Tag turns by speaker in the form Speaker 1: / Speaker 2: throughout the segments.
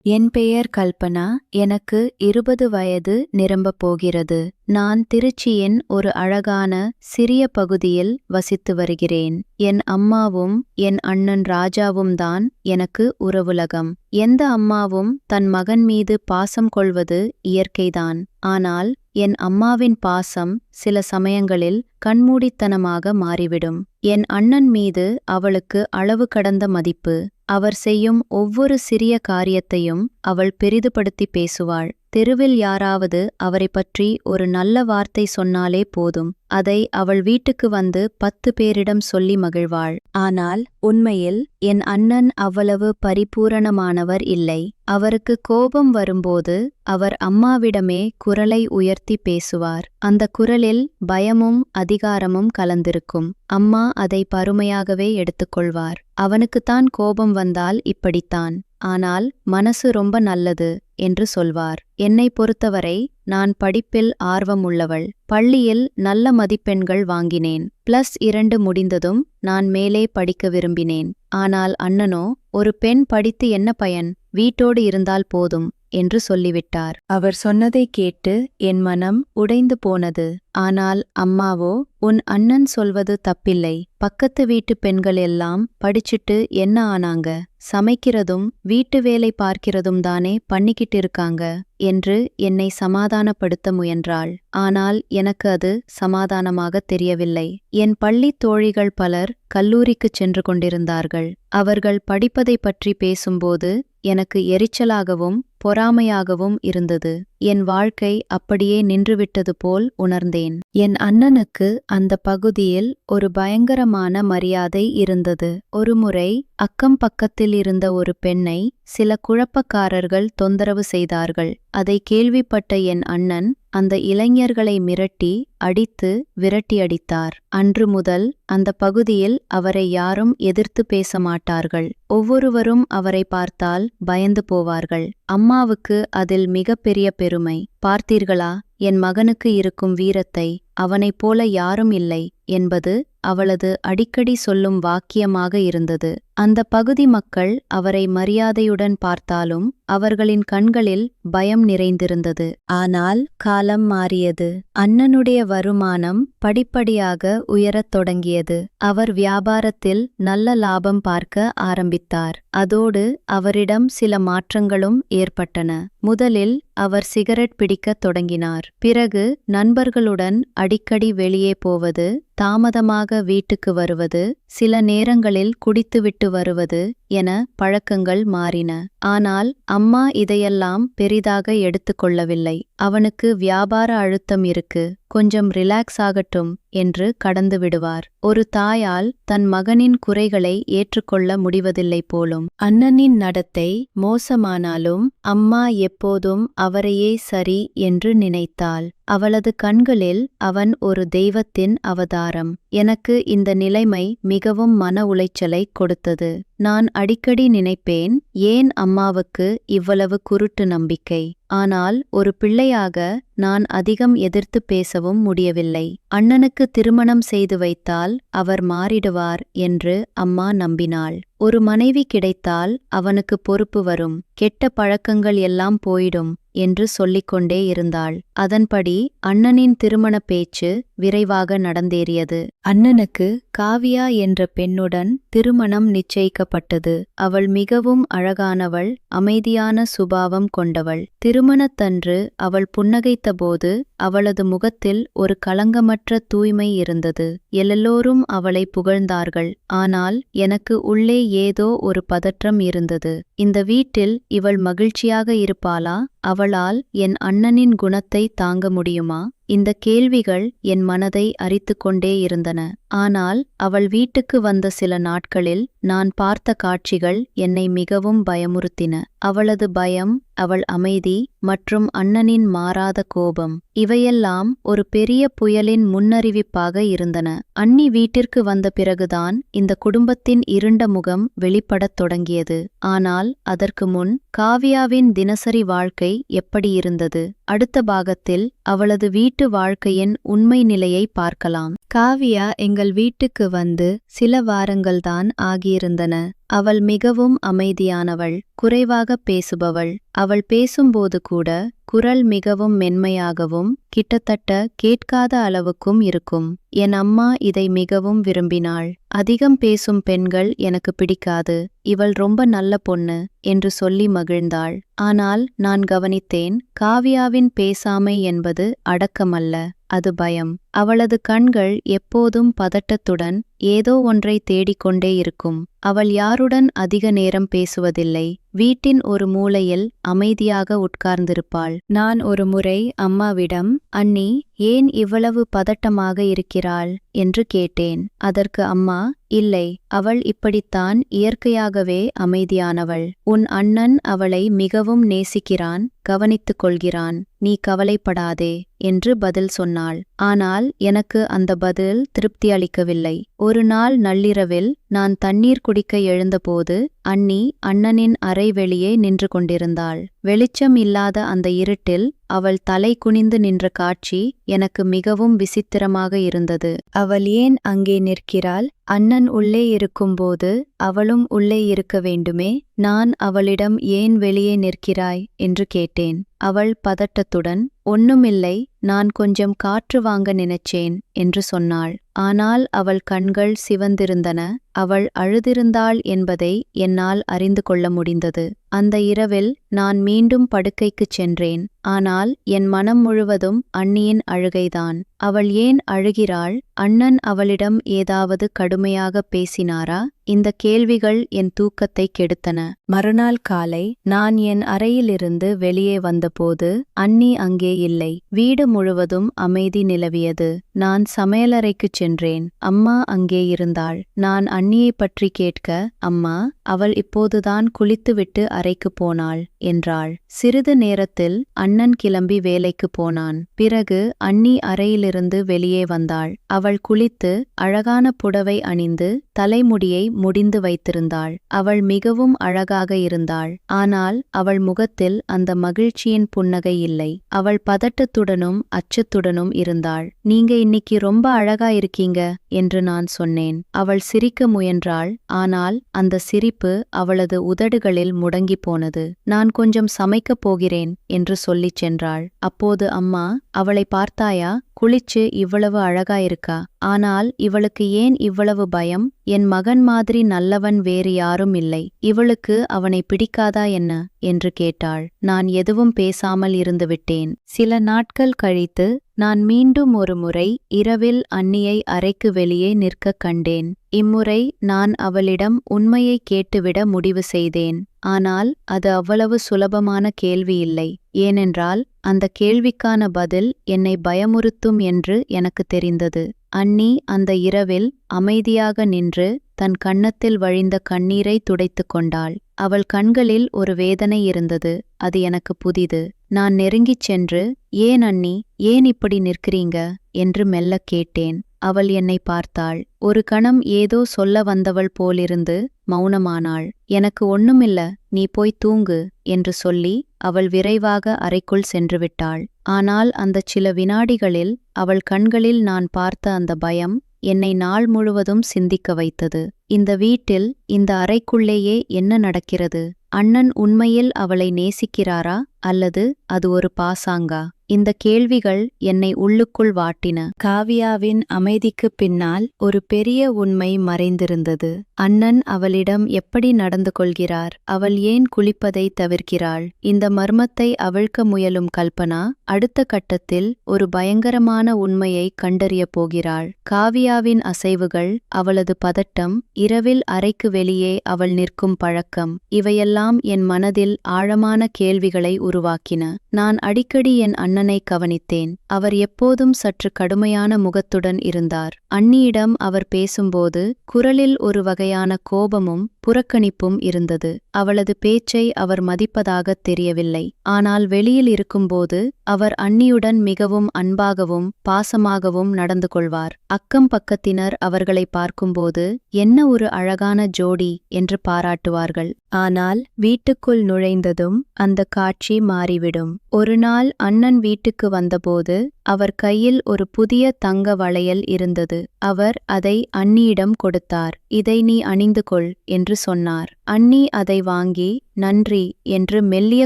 Speaker 1: என் பெயர் கல்பனா. எனக்கு 20 வயது நிரம்பப் போகிறது. நான் திருச்சியின் ஒரு அழகான சிறிய பகுதியில் வசித்து வருகிறேன். என் அம்மாவும் என் அண்ணன் ராஜாவும் தான் எனக்கு உறவுலகம். எந்த அம்மாவும் தன் மகன் மீது பாசம் கொள்வது இயற்கைதான். ஆனால் என் அம்மாவின் பாசம் சில சமயங்களில் கண்மூடித்தனமாக மாறிவிடும். என் அண்ணன் மீது அவளுக்கு அளவு கடந்த மதிப்பு. அவர் செய்யும் ஒவ்வொரு சிறிய காரியத்தையும் அவள் பெரிதுபடுத்தி பேசுவாள். தெருவில் யாராவது அவரை பற்றி ஒரு நல்ல வார்த்தை சொன்னாலே போதும், அதை அவள் வீட்டுக்கு வந்து 10 பேரிடம் சொல்லி மகிழ்வாள். ஆனால் உண்மையில் என் அண்ணன் அவ்வளவு பரிபூரணமானவர் இல்லை. அவருக்கு கோபம் வரும்போது அவர் அம்மாவிடமே குரலை உயர்த்தி பேசுவார். அந்த குரலில் பயமும் அதிகாரமும் கலந்திருக்கும். அம்மா அதை பருமையாகவே எடுத்துக்கொள்வார். அவனுக்குத்தான் கோபம் வந்தால் இப்படித்தான், ஆனால் மனசு ரொம்ப நல்லது என்று சொல்வார். என்னை பொறுத்தவரை நான் படிப்பில் ஆர்வம் உள்ளவள். பள்ளியில் நல்ல மதிப்பெண்கள் வாங்கினேன். +2 முடிந்ததும் நான் மேலே படிக்க விரும்பினேன். ஆனால் அண்ணனோ, ஒரு பெண் படித்து என்ன பயன், வீட்டோடு இருந்தால் போதும் என்று சொல்லிவிட்டார். அவர் சொன்னதை கேட்டு என் மனம் உடைந்து போனது. ஆனால் அம்மாவோ, உன் அண்ணன் சொல்வது தப்பில்லை. பக்கத்து வீட்டு பெண்கள் எல்லாம் படிச்சுட்டு என்ன ஆனாங்க, சமைக்கிறதும் வீட்டு வேலை பார்க்கிறதும் தானே பண்ணிக்கிட்டு இருக்காங்க என்று என்னை சமாதானப்படுத்த முயன்றாள். ஆனால் எனக்கு அது சமாதானமாக தெரியவில்லை. என் பள்ளித் தோழிகள் பலர் கல்லூரிக்குச் சென்று கொண்டிருந்தார்கள். அவர்கள் படிப்பதை பற்றி பேசும்போது எனக்கு எரிச்சலாகவும் பொறாமையாகவும் இருந்தது. என் வாழ்க்கை அப்படியே நின்றுவிட்டது போல் உணர்ந்தேன். என் அண்ணனுக்கு அந்த பகுதியில் ஒரு பயங்கரமான மரியாதை இருந்தது. ஒருமுறை அக்கம் பக்கத்தில் இருந்த ஒரு பெண்ணை சில குழப்பக்காரர்கள் தொந்தரவு செய்தார்கள். அதை கேள்விப்பட்ட என் அண்ணன் அந்த இளைஞர்களை மிரட்டி அடித்து விரட்டியடித்தார். அன்று முதல் அந்த பகுதியில் அவரை யாரும் எதிர்த்து பேச மாட்டார்கள். ஒவ்வொருவரும் அவரை பார்த்தால் பயந்து போவார்கள். அம்மாவுக்கு அதில் மிகப்பெரிய பெருமை. பார்த்தீர்களா, என் மகனுக்கு இருக்கும் வீரத்தை, அவனைப் போல யாரும் இல்லை என்பது அவளது அடிக்கடி சொல்லும் வாக்கியமாக இருந்தது. அந்த பகுதி மக்கள் அவரை மரியாதையுடன் பார்த்தாலும் அவர்களின் கண்களில் பயம் நிறைந்திருந்தது. ஆனால் காலம் மாறியது. அண்ணனுடைய வருமானம் படிப்படியாக உயரத் தொடங்கியது. அவர் வியாபாரத்தில் நல்ல லாபம் பார்க்க ஆரம்பித்தார். அதோடு அவரிடம் சில மாற்றங்களும் ஏற்பட்டன. முதலில் அவர் சிகரெட் பிடிக்கத் தொடங்கினார். பிறகு நண்பர்களுடன் அடிக்கடி வெளியே போவது, தாமதமாக வீட்டுக்கு வருவது, சில நேரங்களில் குடித்துவிட்டு வருவது என பழக்கங்கள் மாறின. ஆனால் அம்மா இதையெல்லாம் பெரிதாக எடுத்துக்கொள்ளவில்லை. அவனுக்கு வியாபார அழுத்தம் இருக்கு, கொஞ்சம் ரிலாக்ஸ் ஆகட்டும் என்று கடந்து விடுவார். ஒரு தாயால் தன் மகனின் குறைகளை ஏற்றுக்கொள்ள முடிவதில்லை போலும். அண்ணனின் நடத்தை மோசமானாலும் அம்மா எப்போதும் அவரையே சரி என்று நினைத்தாள். அவளது கண்களில் அவன் ஒரு தெய்வத்தின் அவதாரம். எனக்கு இந்த நிலைமை மிகவும் மன உளைச்சலை கொடுத்தது. நான் அடிக்கடி நினைப்பேன், ஏன் அம்மாவுக்கு இவ்வளவு குருட்டு நம்பிக்கை? ஆனால் ஒரு பிள்ளையாக நான் அதிகம் எதிர்த்து பேசவும் முடியவில்லை. அண்ணனுக்கு திருமணம் செய்து வைத்தால் அவர் மாறிடுவார் என்று அம்மா நம்பினாள். ஒரு மனைவி கிடைத்தால் அவனுக்கு பொறுப்பு வரும், கெட்ட பழக்கங்கள் எல்லாம் போயிடும் என்று சொல்லிக்கொண்டே இருந்தாள். அதன்படி அண்ணனின் திருமண பேச்சு விரைவாக நடந்தேறியது. அண்ணனுக்கு காவியா என்ற பெண்ணுடன் திருமணம் நிச்சயிக்கப்பட்டது. அவள் மிகவும் அழகானவள், அமைதியான சுபாவம் கொண்டவள். திருமணத்தன்று அவள் புன்னகைத்தபோது அவளது முகத்தில் ஒரு களங்கமற்ற தூய்மை இருந்தது. எல்லோரும் அவளை புகழ்ந்தார்கள். ஆனால் எனக்கு உள்ளே ஏதோ ஒரு பதற்றம் இருந்தது. இந்த வீட்டில் இவள் மகிழ்ச்சியாக இருப்பாளா? அவளால் என் அண்ணனின் குணத்தை தாங்க முடியுமா? இந்த கேள்விகள் என் மனதை அரித்துக்கொண்டே இருந்தன. ஆனால் அவள் வீட்டுக்கு வந்த சில நாட்களில் நான் பார்த்த காட்சிகள் என்னை மிகவும் பயமுறுத்தின. அவளது பயம், அவள் அமைதி மற்றும் அண்ணனின் மாறாத கோபம், இவையெல்லாம் ஒரு பெரிய புயலின் முன்னறிவிப்பாக இருந்தன. அண்ணி வீட்டிற்கு வந்த பிறகுதான் இந்த குடும்பத்தின் இருண்ட முகம் வெளிப்படத் தொடங்கியது. ஆனால் அதற்கு முன் காவியாவின் தினசரி வாழ்க்கை எப்படி இருந்தது? அடுத்த பாகத்தில் அவளது வீட்டு வாழ்க்கையின் உண்மை நிலையை பார்க்கலாம். காவியா எங்கள் வீட்டுக்கு வந்து சில வாரங்கள்தான் ஆகியிருந்தன. அவள் மிகவும் அமைதியானவள், குறைவாக பேசுபவள். அவள் பேசும்போது கூட குரல் மிகவும் மென்மையாகவும் கிட்டத்தட்ட கேட்காத அளவுக்கும் இருக்கும். என் அம்மா இதை மிகவும் விரும்பினாள். அதிகம் பேசும் பெண்கள் எனக்கு பிடிக்காது, இவள் ரொம்ப நல்ல பொண்ணு என்று சொல்லி மகிழ்ந்தாள். ஆனால் நான் கவனித்தேன், காவ்யாவின் பேசாமை என்பது அடக்கமல்ல, அது பயம். அவளது கண்கள் எப்போதும் பதட்டத்துடன் ஏதோ ஒன்றை தேடிக்கொண்டே இருக்கும். அவள் யாருடன் அதிக நேரம் பேசுவதில்லை, வீட்டின் ஒரு மூலையில் அமைதியாக உட்கார்ந்திருப்பாள். நான் ஒரு முறை அம்மாவிடம், அண்ணி ஏன் இவ்வளவு பதட்டமாக இருக்கிறாள் என்று கேட்டேன். அதற்கு அம்மா, இல்லை, அவள் இப்படித்தான், இயற்கையாகவே அமைதியானவள். உன் அண்ணன் அவளை மிகவும் நேசிக்கிறான், கவனித்துக் கொள்கிறான், நீ கவலைப்படாதே என்று பதில் சொன்னாள். ஆனால் எனக்கு அந்த பதில் திருப்தி அளிக்கவில்லை. ஒரு நாள் நள்ளிரவில் நான் தண்ணீர் குடிக்க எழுந்தபோது அண்ணி அண்ணனின் அறை வெளியே நின்று கொண்டிருந்தாள். வெளிச்சம் இல்லாத அந்த இருட்டில் அவள் தலை குனிந்து நின்ற காட்சி எனக்கு மிகவும் விசித்திரமாக இருந்தது. அவள் ஏன் அங்கே நிற்கிறாள்? அண்ணன் உள்ளே இருக்கும்போது அவளும் உள்ளே இருக்க வேண்டுமே. நான் அவளிடம் ஏன் வெளியே நிற்கிறாய் என்று கேட்டேன். அவள் பதட்டத்துடன், ஒண்ணுமில்லை, நான் கொஞ்சம் காற்று வாங்க நினைச்சேன் என்று சொன்னாள். ஆனால் அவள் கண்கள் சிவந்திருந்தன. அவள் அழுதிருந்தாள் என்பதை என்னால் அறிந்து கொள்ள முடிந்தது. அந்த இரவில் நான் மீண்டும் படுக்கைக்குச் சென்றேன். ஆனால் என் மனம் முழுவதும் அண்ணியின் அழுகைதான். அவள் ஏன் அழுகிறாள்? அண்ணன் அவளிடம் ஏதாவது கடுமையாக பேசினாரா? இந்த கேள்விகள் என் தூக்கத்தை கெடுத்தன. மறுநாள் காலை நான் என் அறையிலிருந்து வெளியே வந்தபோது அண்ணி அங்கே இல்லை. வீடு முழுவதும் அமைதி நிலவியது. நான் சமையலறைக்குச் சென்றேன். அம்மா அங்கே இருந்தாள். நான் அண்ணியைப் பற்றி கேட்க, அம்மா, அவள் இப்போதுதான் குளித்துவிட்டு அறைக்கு போனாள் என்றாள். சிறிது நேரத்தில் அண்ணன் கிளம்பி வேலைக்கு போனான். பிறகு அண்ணி அறையிலிருந்து வெளியே வந்தாள். அவள் குளித்து அழகான புடவை அணிந்து தலைமுடியை முடிந்து வைத்திருந்தாள். அவள் மிகவும் அழகாக இருந்தாள். ஆனால் அவள் முகத்தில் அந்த மகிழ்ச்சியின் புன்னகை இல்லை. அவள் பதட்டத்துடனும் அச்சத்துடனும் இருந்தாள். நீங்க இன்னைக்கு ரொம்ப அழகா இருக்கீங்க என்று நான் சொன்னேன். அவள் சிரிக்க முயன்றாள். ஆனால் அந்த சிரிப்பு அவளது உதடுகளில் முடங்கி போனது. நான் கொஞ்சம் சமைக்கப் போகிறேன் என்று சொல்லிச் சென்றாள். அப்போது அம்மா, அவளை பார்த்தாயா? குளிச்சு இவ்வளவு அழகா இருக்கா. ஆனால் இவளுக்கு ஏன் இவ்வளவு பயம்? என் மகன் மாதிரி நல்லவன் வேறு யாரும் இல்லை. இவளுக்கு அவனை பிடிக்காதா என்ன என்று கேட்டாள். நான் எதுவும் பேசாமல் இருந்துவிட்டேன். சில நாட்கள் கழித்து நான் மீண்டும் ஒரு முறை இரவில் அண்ணியை அறைக்கு வெளியே நிற்கக் கண்டேன். இம்முறை நான் அவளிடம் உண்மையை கேட்டுவிட முடிவு செய்தேன். ஆனால் அது அவ்வளவு சுலபமான கேள்வி இல்லை. ஏனென்றால் அந்த கேள்விக்கான பதில் என்னை பயமுறுத்தும் என்று எனக்கு தெரிந்தது. அண்ணி அந்த இரவில் அமைதியாக நின்று தன் கன்னத்தில் வழிந்த கண்ணீரை துடைத்துக் கொண்டாள். அவள் கண்களில் ஒரு வேதனை இருந்தது. அது எனக்கு புதிது. நான் நெருங்கிச் சென்று, ஏன் அண்ணி, ஏன் இப்படி நிற்கிறீங்க என்று மெல்லக் கேட்டேன். அவள் என்னை பார்த்தாள். ஒரு கணம் ஏதோ சொல்ல வந்தவள் போலிருந்து மௌனமானாள். எனக்கு ஒண்ணுமில்ல, நீ போய் தூங்கு என்று சொல்லி அவள் விரைவாக அறைக்குள் சென்றுவிட்டாள். ஆனால் அந்தச் சில வினாடிகளில் அவள் கண்களில் நான் பார்த்த அந்த பயம் என்னை நாள் முழுவதும் சிந்திக்க வைத்தது. இந்த வீட்டில், இந்த அறைக்குள்ளேயே என்ன நடக்கிறது? அண்ணன் உண்மையில் அவளை நேசிக்கிறாரா அல்லது அது ஒரு பாசாங்கா? இந்த கேள்விகள் என்னை உள்ளுக்குள் வாட்டின. காவ்யாவின் அமைதிக்குப் பின்னால் ஒரு பெரிய உண்மை மறைந்திருந்தது. அண்ணன் அவளிடம் எப்படி நடந்து கொள்கிறார்? அவள் ஏன் குளிப்பதை தவிர்க்கிறாள்? இந்த மர்மத்தை அவிழ்க்க முயலும் கல்பனா அடுத்த கட்டத்தில் ஒரு பயங்கரமான உண்மையை கண்டறியப் போகிறாள். காவ்யாவின் அசைவுகள், அவளது பதட்டம், இரவில் அறைக்கு வெளியே அவள் நிற்கும் பழக்கம், இவையெல்லாம் என் மனதில் ஆழமான கேள்விகளை உருவாக்கின. நான் அடிக்கடி என் அண்ணனை கவனித்தேன். அவர் எப்போதும் சற்று கடுமையான முகத்துடன் இருந்தார். அண்ணியிடம் அவர் பேசும்போது குரலில் ஒரு வகையான கோபமும் புறக்கணிப்பும் இருந்தது. அவளது பேச்சை அவர் மதிப்பதாகத் தெரியவில்லை. ஆனால் வெளியில் இருக்கும்போது அவர் அண்ணியுடன் மிகவும் அன்பாகவும் பாசமாகவும் நடந்து கொள்வார். அக்கம் பக்கத்தினர் அவர்களை பார்க்கும்போது என்ன ஒரு அழகான ஜோடி என்று பாராட்டுவார்கள். ஆனால் வீட்டுக்குள் நுழைந்ததும் அந்த காட்சி மாறிவிடும். ஒரு நாள் அண்ணன் வீட்டுக்கு வந்தபோது அவர் கையில் ஒரு புதிய தங்க வளையல் இருந்தது. அவர் அதை அண்ணியிடம் கொடுத்தார். இதை நீ அணிந்து கொள் என்று சொன்னார். அண்ணி அதை வாங்கி நன்றி என்று மெல்லிய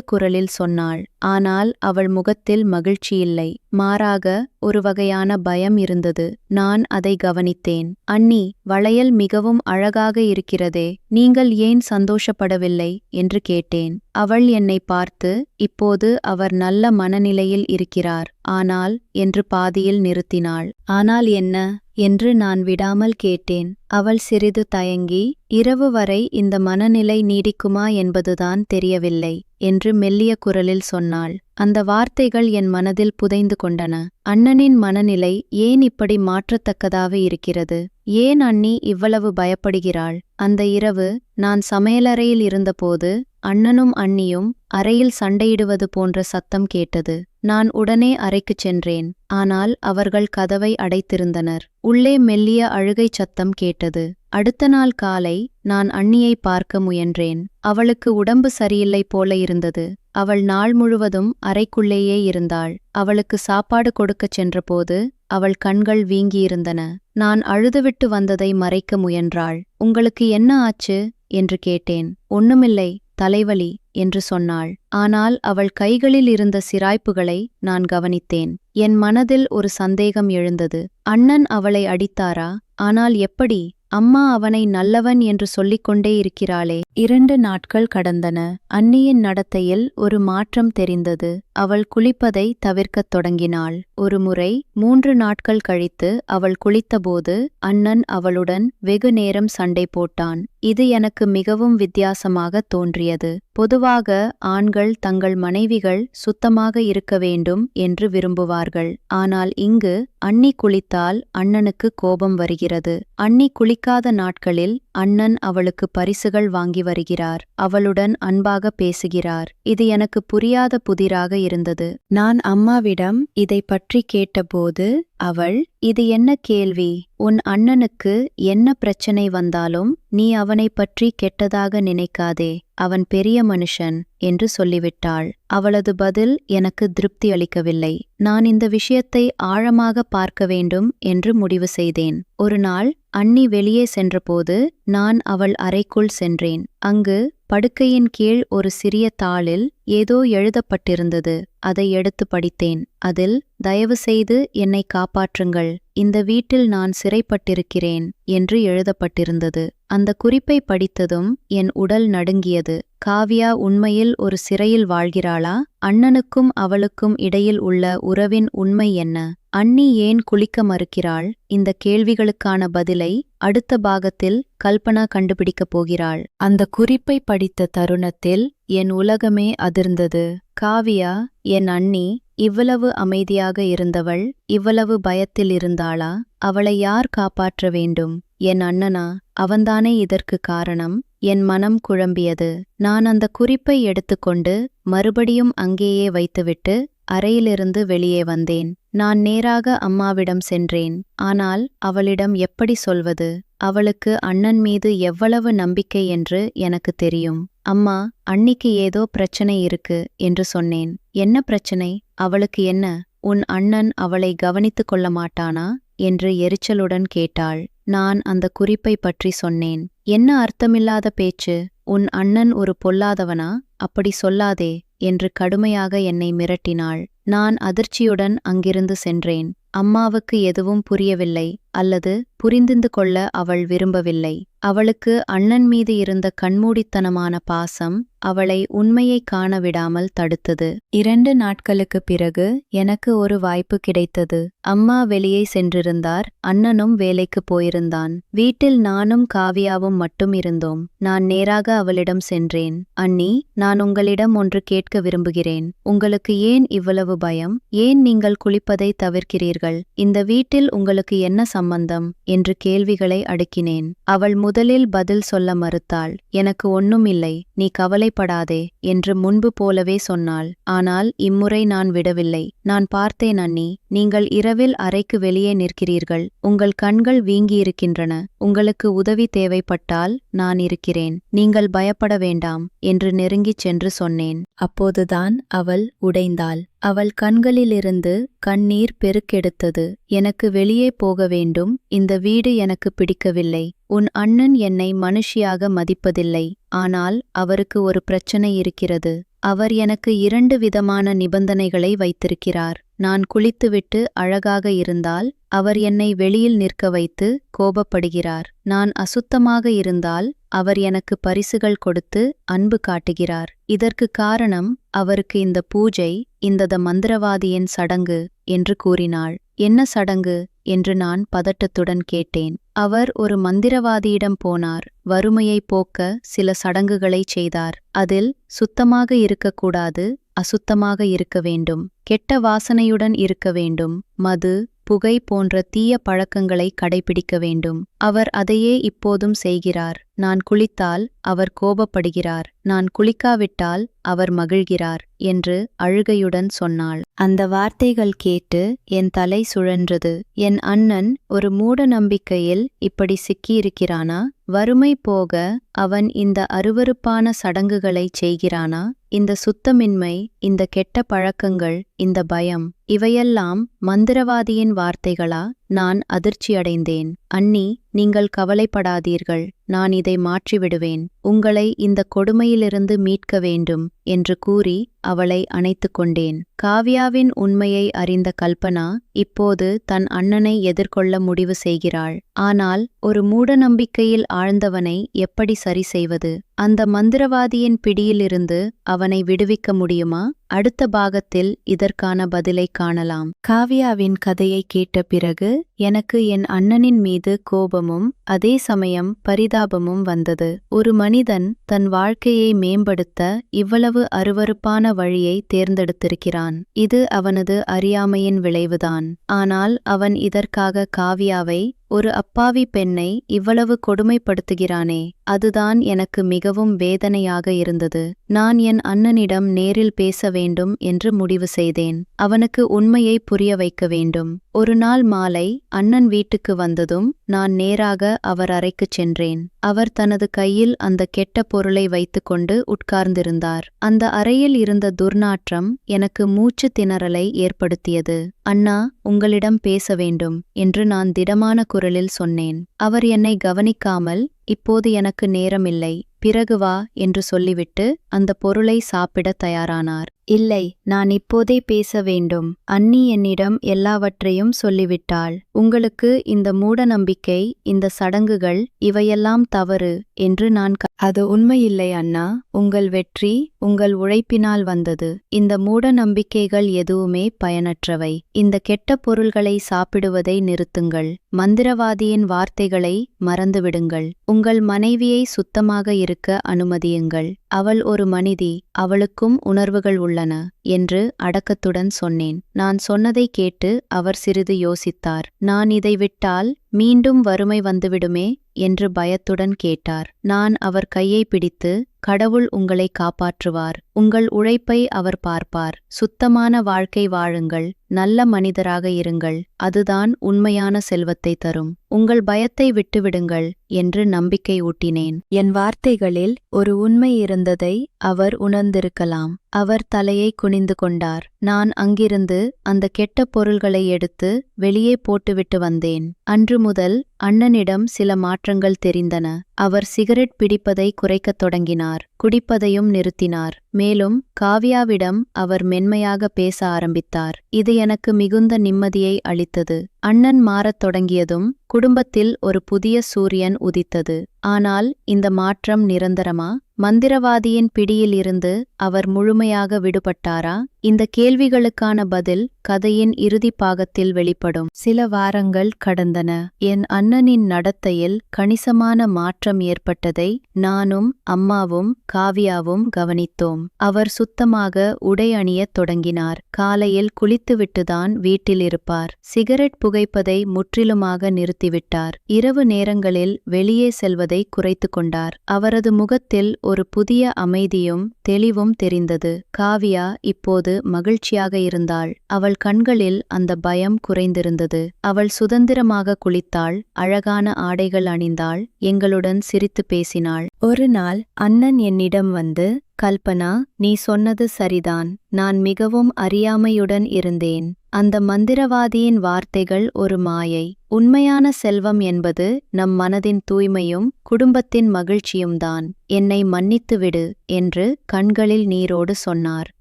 Speaker 1: குரலில் சொன்னாள். ஆனால் அவள் முகத்தில் மகிழ்ச்சியில்லை. மாறாக ஒரு வகையான பயம் இருந்தது. நான் அதை கவனித்தேன். அண்ணி, வளையல் மிகவும் அழகாக இருக்கிறதே, நீங்கள் ஏன் சந்தோஷப்படவில்லை என்று கேட்டேன். அவள் என்னை பார்த்து, இப்போது அவர் நல்ல மனநிலையில் இருக்கிறார், ஆனால் என்று பாதியில் நிறுத்தினாள். ஆனால் என்ன என்று நான் விடாமல் கேட்டேன். அவள் சிறிது தயங்கி, இரவு வரை இந்த மனநிலை நீடிக்குமா என்பதுதான் தெரியவில்லை என்று மெல்லிய குரலில் சொன்னாள். அந்த வார்த்தைகள் என் மனதில் புதைந்து கொண்டன. அண்ணனின் மனநிலை ஏன் இப்படி மாற்றத்தக்கதாக இருக்கிறது? ஏன் அண்ணி இவ்வளவு பயப்படுகிறாள்? அந்த இரவு நான் சமையலறையில் இருந்தபோது அண்ணனும் அண்ணியும் அறையில் சண்டையிடுவது போன்ற சத்தம் கேட்டது. நான் உடனே அறைக்குச் சென்றேன். ஆனால் அவர்கள் கதவை அடைத்திருந்தனர். உள்ளே மெல்லிய அழுகை சத்தம் கேட்டது. அடுத்த நாள் காலை நான் அண்ணியை பார்க்க முயன்றேன். அவளுக்கு உடம்பு சரியில்லை போல இருந்தது. அவள் நாள் முழுவதும் அறைக்குள்ளேயே இருந்தாள். அவளுக்கு சாப்பாடு கொடுக்கச் சென்றபோது அவள் கண்கள் வீங்கியிருந்தன. நான் அழுதுவிட்டு வந்ததை மறைக்க முயன்றாள். உங்களுக்கு என்ன ஆச்சு என்று கேட்டேன். ஒண்ணுமில்லை, தலைவலி என்று சொன்னாள். ஆனால் அவள் கைகளில் இருந்த சிராய்ப்புகளை நான் கவனித்தேன். என் மனதில் ஒரு சந்தேகம் எழுந்தது. அண்ணன் அவளை அடித்தாரா? ஆனால் எப்படி? அம்மா அவனை நல்லவன் என்று சொல்லிக்கொண்டே இருக்கிறாளே. 2 நாட்கள் கடந்தன. அண்ணியின் நடத்தையில் ஒரு மாற்றம் தெரிந்தது. அவள் குளிப்பதை தவிர்க்கத் தொடங்கினாள். ஒருமுறை 3 நாட்கள் கழித்து அவள் குளித்தபோது அண்ணன் அவளுடன் வெகு நேரம் சண்டை போட்டான். இது எனக்கு மிகவும் வித்தியாசமாக தோன்றியது. பொதுவாக ஆண்கள் தங்கள் மனைவிகள் சுத்தமாக இருக்க வேண்டும் என்று விரும்புவார்கள். ஆனால் இங்கு அண்ணி குளித்தால் அண்ணனுக்கு கோபம் வருகிறது. அண்ணி குளிக்காத நாட்களில் அண்ணன் அவளுக்கு பரிசுகள் வாங்கி வருகிறார். அவளுடன் அன்பாக பேசுகிறார். இது எனக்கு புரியாத புதிராக இருந்தது. நான் அம்மாவிடம் இதை பற்றி கேட்டபோது அவள், இது என்ன கேள்வி? உன் அண்ணனுக்கு என்ன பிரச்சனை வந்தாலும் நீ அவனை பற்றி கெட்டதாக நினைக்காதே. அவன் பெரிய மனுஷன் என்று சொல்லிவிட்டாள். அவளது பதில் எனக்கு திருப்தி அளிக்கவில்லை. நான் இந்த விஷயத்தை ஆழமாக பார்க்க வேண்டும் என்று முடிவு செய்தேன். ஒரு நாள் அண்ணி வெளியே சென்றபோது நான் அவள் அறைக்குள் சென்றேன். அங்கு படுக்கையின் கீழ் ஒரு சிறிய தாளில் ஏதோ எழுதப்பட்டிருந்தது. அதை எடுத்து படித்தேன். அதில், தயவு செய்து என்னை காப்பாற்றுங்கள், இந்த வீட்டில் நான் சிறைப்பட்டிருக்கிறேன் என்று எழுதப்பட்டிருந்தது. அந்த குறிப்பை படித்ததும் என் உடல் நடுங்கியது. காவ்யா உண்மையில் ஒரு சிறையில் வாழ்கிறாளா? அண்ணனுக்கும் அவளுக்கும் இடையில் உள்ள உறவின் உண்மை என்ன? அண்ணி ஏன் குளிக்க மறுக்கிறாள்? இந்த கேள்விகளுக்கான பதிலை அடுத்த பாகத்தில் கல்பனா கண்டுபிடிக்கப் போகிறாள். அந்த குறிப்பை படித்த தருணத்தில் என் உலகமே அதிர்ந்தது. காவ்யா, என் அண்ணி, இவ்வளவு அமைதியாக இருந்தவள் இவ்வளவு பயத்தில் இருந்தாளா? அவளை யார் காப்பாற்ற வேண்டும்? என் அண்ணனா? அவன்தானே இதற்கு காரணம்? என் மனம் குழம்பியது. நான் அந்த குறிப்பை எடுத்துக்கொண்டு மறுபடியும் அங்கேயே வைத்துவிட்டு அறையிலிருந்து வெளியே வந்தேன். நான் நேராக அம்மாவிடம் சென்றேன். ஆனால் அவளிடம் எப்படி சொல்வது? அவளுக்கு அண்ணன் மீது எவ்வளவு நம்பிக்கை என்று எனக்கு தெரியும். அம்மா, அண்ணிக்கு ஏதோ பிரச்சனை இருக்கு என்று சொன்னேன். என்ன பிரச்சனை? அவளுக்கு என்ன? உன் அண்ணன் அவளை கவனித்துக் கொள்ள மாட்டானா என்று எரிச்சலுடன் கேட்டாள். நான் அந்த குறிப்பை பற்றி சொன்னேன். என்ன அர்த்தமில்லாத பேச்சு? உன் அண்ணன் ஒரு பொல்லாதவனா? அப்படி சொல்லாதே என்று கடுமையாக என்னை மிரட்டினாள். நான் அதிர்ச்சியுடன் அங்கிருந்து சென்றேன். அம்மாவுக்கு எதுவும் புரியவில்லை, அல்லது புரிந்து கொள்ள அவள் விரும்பவில்லை. அவளுக்கு அண்ணன் மீது இருந்த கண்மூடித்தனமான பாசம் அவளை உண்மையை காண விடாமல் தடுத்தது. 2 நாட்களுக்குப் பிறகு எனக்கு ஒரு வாய்ப்பு கிடைத்தது. அம்மா வெளியே சென்றிருந்தார். அண்ணனும் வேலைக்கு போயிருந்தான். வீட்டில் நானும் காவியாவும் மட்டும் இருந்தோம். நான் நேராக அவளிடம் சென்றேன். அண்ணி, நான் உங்களிடம் ஒன்று கேட்க விரும்புகிறேன். உங்களுக்கு ஏன் இவ்வளவு பயம்? ஏன் நீங்கள் குளிப்பதை தவிர்க்கிறீர்கள்? இந்த வீட்டில் உங்களுக்கு என்ன சம்பந்தம் என்று கேள்விகளை அடுக்கினேன். அவள் முதலில் பதில் சொல்ல மறுத்தாள். எனக்கு ஒன்னும் இல்லை, நீ கவலைப்படாதே என்று முன்பு போலவே சொன்னாள். ஆனால் இம்முறை நான் விடவில்லை. நான் பார்த்தேன் அண்ணி, நீங்கள் இரவில் அறைக்கு வெளியே நிற்கிறீர்கள். உங்கள் கண்கள் வீங்கியிருக்கின்றன. உங்களுக்கு உதவி தேவைப்பட்டால் நான் இருக்கிறேன். நீங்கள் பயப்பட வேண்டாம் என்று நெருங்கிச் சென்று சொன்னேன். அப்போதுதான் அவள் உடைந்தாள். அவள் கண்களிலிருந்து கண்ணீர் பெருக்கெடுத்தது. எனக்கு வெளியே போக வேண்டும், இந்த வீடு எனக்கு பிடிக்கவில்லை. உன் அண்ணன் என்னை மனுஷியாக மதிப்பதில்லை. ஆனால் அவருக்கு ஒரு பிரச்சனை இருக்கிறது. அவர் எனக்கு 2 விதமான நிபந்தனைகளை வைத்திருக்கிறார். நான் குளித்துவிட்டு அழகாக இருந்தால் அவர் என்னை வெளியில் நிற்க வைத்து கோபப்படுகிறார். நான் அசுத்தமாக இருந்தால் அவர் எனக்கு பரிசுகள் கொடுத்து அன்பு காட்டுகிறார். இதற்கு காரணம் அவருக்கு இந்த பூஜை, இந்த மந்திரவாதியின் சடங்கு என்று கூறினாள். என்ன சடங்கு என்று நான் பதட்டத்துடன் கேட்டேன். அவர் ஒரு மந்திரவாதியிடம் போனார். வறுமையை போக்க சில சடங்குகளைச் செய்தார். அதில் சுத்தமாக இருக்கக்கூடாது, அசுத்தமாக இருக்க வேண்டும், கெட்ட வாசனையுடன் இருக்க வேண்டும், மது, புகை போன்ற தீய பழக்கங்களை கடைபிடிக்க வேண்டும். அவர் அதையே இப்போதும் செய்கிறார். நான் குளித்தால் அவர் கோபப்படுகிறார், நான் குளிக்காவிட்டால் அவர் மகிழ்கிறார் என்று அழுகையுடன் சொன்னாள். அந்த வார்த்தைகள் கேட்டு என் தலை சுழன்றது. என் அண்ணன் ஒரு மூட நம்பிக்கையில் இப்படி சிக்கியிருக்கிறானா? வறுமை போக அவன் இந்த அருவருப்பான சடங்குகளைச் செய்கிறானா? இந்த சுத்தமின்மை, இந்த கெட்ட பழக்கங்கள், இந்த பயம், இவையெல்லாம் மந்திரவாதியின் வார்த்தைகளா? நான் அதிர்ச்சியடைந்தேன். அண்ணி, நீங்கள் கவலைப்படாதீர்கள், நான் இதை மாற்றிவிடுவேன். உங்களை இந்த கொடுமையிலிருந்து மீட்க வேண்டும் என்று கூறி அவளை அணைத்துக் கொண்டேன். காவ்யாவின் உண்மையை அறிந்த கல்பனா இப்போது தன் அண்ணனை எதிர்கொள்ள முடிவு செய்கிறாள். ஆனால் ஒரு மூடநம்பிக்கையில் ஆழ்ந்தவனை எப்படி சரி செய்வது? அந்த மந்திரவாதியின் பிடியிலிருந்து அவனை விடுவிக்க முடியுமா? அடுத்த பாகத்தில் இதற்கான பதிலை காணலாம். காவ்யாவின் கதையை கேட்ட பிறகு எனக்கு என் அண்ணனின் மீது கோபமும் அதே சமயம் பரிதாபமும் வந்தது. ஒரு மனிதன் தன் வாழ்க்கையை மேம்படுத்த இவ்வளவு அருவருப்பான வழியை தேர்ந்தெடுத்திருக்கிறான். இது அவனது அறியாமையின் விளைவுதான். ஆனால் அவன் இதற்காக காவ்யாவை, ஒரு அப்பாவி பெண்ணை இவ்வளவு கொடுமைப்படுத்துகிறானே, அதுதான் எனக்கு மிகவும் வேதனையாக இருந்தது. நான் என் அண்ணனிடம் நேரில் பேச வேண்டும் என்று முடிவு செய்தேன். அவனுக்கு உண்மையை புரிய வைக்க வேண்டும். ஒரு நாள் மாலை அண்ணன் வீட்டுக்கு வந்ததும் நான் நேராக அவர் அறைக்குச் சென்றேன். அவர் தனது கையில் அந்த கெட்ட பொருளை வைத்துக்கொண்டு உட்கார்ந்திருந்தார். அந்த அறையில் இருந்த துர்நாற்றம் எனக்கு மூச்சு திணறலை ஏற்படுத்தியது. அண்ணா, உங்களிடம் பேச வேண்டும் என்று நான் திடமான குரலில் சொன்னேன். அவர் என்னை கவனிக்காமல், இப்போது எனக்கு நேரமில்லை, பிறகு வா என்று சொல்லிவிட்டு அந்த பொருளை சாப்பிடத் தயாரானார். இல்லை, நான் இப்போதே பேச வேண்டும். அண்ணி என்னிடம் எல்லாவற்றையும் சொல்லிவிட்டாள். உங்களுக்கு இந்த மூடநம்பிக்கை, இந்த சடங்குகள், இவையெல்லாம் தவறு என்று நான் அது உண்மையில்லை அண்ணா. உங்கள் வெற்றி உங்கள் உழைப்பினால் வந்தது. இந்த மூட நம்பிக்கைகள் எதுவுமே பயனற்றவை. இந்த கெட்ட பொருள்களை சாப்பிடுவதை நிறுத்துங்கள். மந்திரவாதியின் வார்த்தைகளை மறந்துவிடுங்கள். உங்கள் மனைவியை சுத்தமாக இருக்க அனுமதியுங்கள். அவள் ஒரு மனிதி, அவளுக்கும் உணர்வுகள் உள்ளன என்று அடக்கத்துடன் சொன்னேன். நான் சொன்னதை கேட்டு அவர் சிறிது யோசித்தார். நான் இதை விட்டால் மீண்டும் வறுமை வந்துவிடுமே என்று பயத்துடன் கேட்டார். நான் அவர் கையை பிடித்து, கடவுள் உங்களை காப்பாற்றுவார். உங்கள் உழைப்பை அவர் பார்ப்பார். சுத்தமான வாழ்க்கை வாழுங்கள். நல்ல மனிதராக இருங்கள். அதுதான் உண்மையான செல்வத்தை தரும். உங்கள் பயத்தை விட்டுவிடுங்கள் என்று நம்பிக்கை ஊட்டினேன். என் வார்த்தைகளில் ஒரு உண்மை இருந்ததை அவர் உணர்ந்திருக்கலாம். அவர் தலையை குனிந்து கொண்டார். நான் அங்கிருந்து அந்த கெட்ட பொருள்களை எடுத்து வெளியே போட்டுவிட்டு வந்தேன். அன்று முதல் அண்ணனிடம் சில மாற்றங்கள் தெரிந்தன. அவர் சிகரெட் பிடிப்பதை குறைக்கத் தொடங்கினார். குடிப்பதையும் நிறுத்தினார். மேலும் காவ்யாவிடம் அவர் மென்மையாக பேச ஆரம்பித்தார். இது எனக்கு மிகுந்த நிம்மதியை அளித்தது. அண்ணன் மாறத் தொடங்கியதும் குடும்பத்தில் ஒரு புதிய சூரியன் உதித்தது. ஆனால் இந்த மாற்றம் நிரந்தரமா? மந்திரவாதியின் பிடியில் இருந்து அவர் முழுமையாக விடுபட்டாரா? இந்த கேள்விகளுக்கான பதில் கதையின் இறுதி பாகத்தில் வெளிப்படும். சில வாரங்கள் கடந்தன. என் அண்ணனின் நடத்தையில் கணிசமான மாற்றம் ஏற்பட்டதை நானும் அம்மாவும் காவ்யாவும் கவனித்தோம். அவர் சுத்தமாக உடை அணியத் தொடங்கினார். காலையில் குளித்துவிட்டுதான் வீட்டில் இருப்பார். சிகரெட் புகைப்பதை முற்றிலுமாக நிறுத்திவிட்டார். இரவு நேரங்களில் வெளியே செல்வதை குறைத்து கொண்டார். அவரது முகத்தில் ஒரு புதிய அமைதியும் தெளிவும் தெரிந்தது. காவ்யா இப்போது மகிழ்ச்சியாக இருந்தாள். அவள் கண்களில் அந்த பயம் குறைந்திருந்தது. அவள் சுதந்திரமாக குளித்தாள், அழகான ஆடைகள் அணிந்தாள், எங்களுடன் சிரித்து பேசினாள். ஒரு நாள் அண்ணன் என்னிடம் வந்து, கல்பனா, நீ சொன்னது சரிதான். நான் மிகவும் அறியாமையுடன் இருந்தேன். அந்த மந்திரவாதியின் வார்த்தைகள் ஒரு மாயை. உண்மையான செல்வம் என்பது நம் மனதின் தூய்மையும் குடும்பத்தின் மகிழ்ச்சியும்தான். என்னை மன்னித்துவிடு என்று கண்களில் நீரோடு சொன்னார்.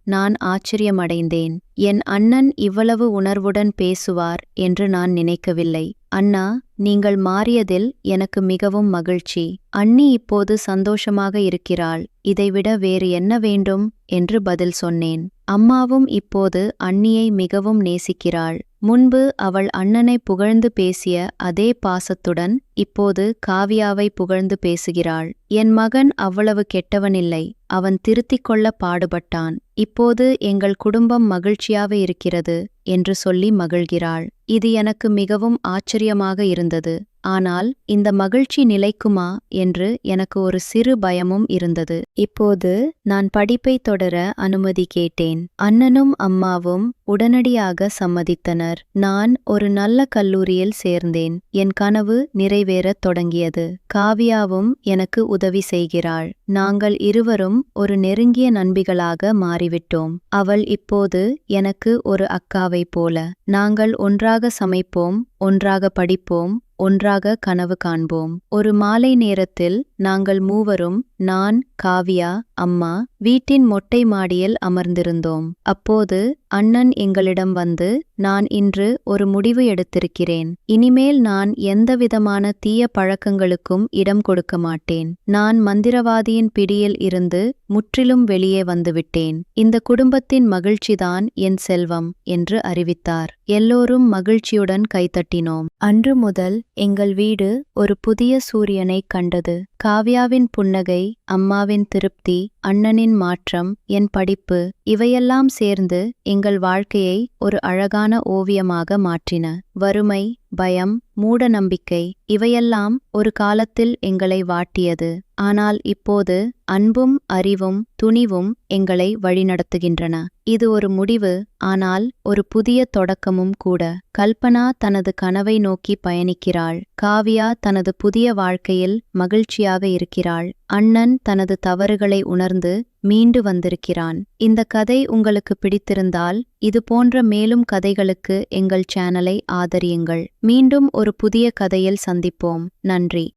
Speaker 1: நான் ஆச்சரியமடைந்தேன். என் அண்ணன் இவ்வளவு உணர்வுடன் பேசுவார் என்று நான் நினைக்கவில்லை. அண்ணா, நீங்கள் மாறியதில் எனக்கு மிகவும் மகிழ்ச்சி. அண்ணி இப்போது சந்தோஷமாக இருக்கிறாள். இதைவிட வேறு என்ன வேண்டும் என்று பதில் சொன்னேன். அம்மாவும் இப்போது அண்ணியை மிகவும் நேசிக்கிறாள். முன்பு அவள் அண்ணனை புகழ்ந்து பேசிய அதே பாசத்துடன் இப்போது காவியாவை புகழ்ந்து பேசுகிறாள். என் மகன் அவ்வளவு கெட்டவனில்லை. அவன் திருத்திக் கொள்ள பாடுபட்டான். இப்போது எங்கள் குடும்பம் மகிழ்ச்சியாக இருக்கிறது என்று சொல்லி மகிழ்கிறாள். இது எனக்கு மிகவும் ஆச்சரியமாக இருந்தது. ஆனால் இந்த மகிழ்ச்சி நிலைக்குமா என்று எனக்கு ஒரு சிறு பயமும் இருந்தது. இப்போது நான் படிப்பை தொடர அனுமதி கேட்டேன். அண்ணனும் அம்மாவும் உடனடியாக சம்மதித்தனர். நான் ஒரு நல்ல கல்லூரியில் சேர்ந்தேன். என் கனவு நிறைவேறத் தொடங்கியது. காவியாவும் எனக்கு உதவி செய்கிறாள். நாங்கள் இருவரும் ஒரு நெருங்கிய நண்பிகளாக மாறிவிட்டோம். அவள் இப்போது எனக்கு ஒரு அக்காவைப் போல. நாங்கள் ஒன்றாக சமைப்போம், ஒன்றாக படிப்போம், ஒன்றாக கனவு காண்போம். ஒரு மாலை நேரத்தில் நாங்கள் மூவரும், நான், காவியா, அம்மா, வீட்டின் மொட்டை மாடியில் அமர்ந்திருந்தோம். அப்போது அண்ணன் எங்களிடம் வந்து, நான் இன்று ஒரு முடிவு எடுத்திருக்கிறேன். இனிமேல் நான் எந்தவிதமான தீய பழக்கங்களுக்கும் இடம் கொடுக்க மாட்டேன். நான் மந்திரவாதியின் பிடியில் இருந்து முற்றிலும் வெளியே வந்துவிட்டேன். இந்த குடும்பத்தின் மகிழ்ச்சிதான் என் செல்வம் என்று அறிவித்தார். எல்லோரும் மகிழ்ச்சியுடன் கைத்தட்டினோம். அன்று முதல் எங்கள் வீடு ஒரு புதிய சூரியனைக் கண்டது. காவ்யாவின் புன்னகை, அம்மாவின் திருப்தி, அண்ணனின் மாற்றம், என் படிப்பு, இவையெல்லாம் சேர்ந்து எங்கள் வாழ்க்கையை ஒரு அழகான ஓவியமாக மாற்றின. வறுமை, பயம், மூட நம்பிக்கை இவையெல்லாம் ஒரு காலத்தில் எங்களை வாட்டியது. ஆனால் இப்போது அன்பும் அறிவும் துணிவும் எங்களை வழிநடத்துகின்றன. இது ஒரு முடிவு, ஆனால் ஒரு புதிய தொடக்கமும் கூட. கல்பனா தனது கனவை நோக்கி பயணிக்கிறாள். காவ்யா தனது புதிய வாழ்க்கையில் மகிழ்ச்சியாக இருக்கிறாள். அண்ணன் தனது தவறுகளை உணர்ந்து மீண்டு வந்திருக்கிறான். இந்த கதை உங்களுக்கு பிடித்திருந்தால் இது போன்ற மேலும் கதைகளுக்கு எங்கள் சேனலை ஆதரியுங்கள். மீண்டும் ஒரு புதிய கதையில் சந்திப்போம். நன்றி.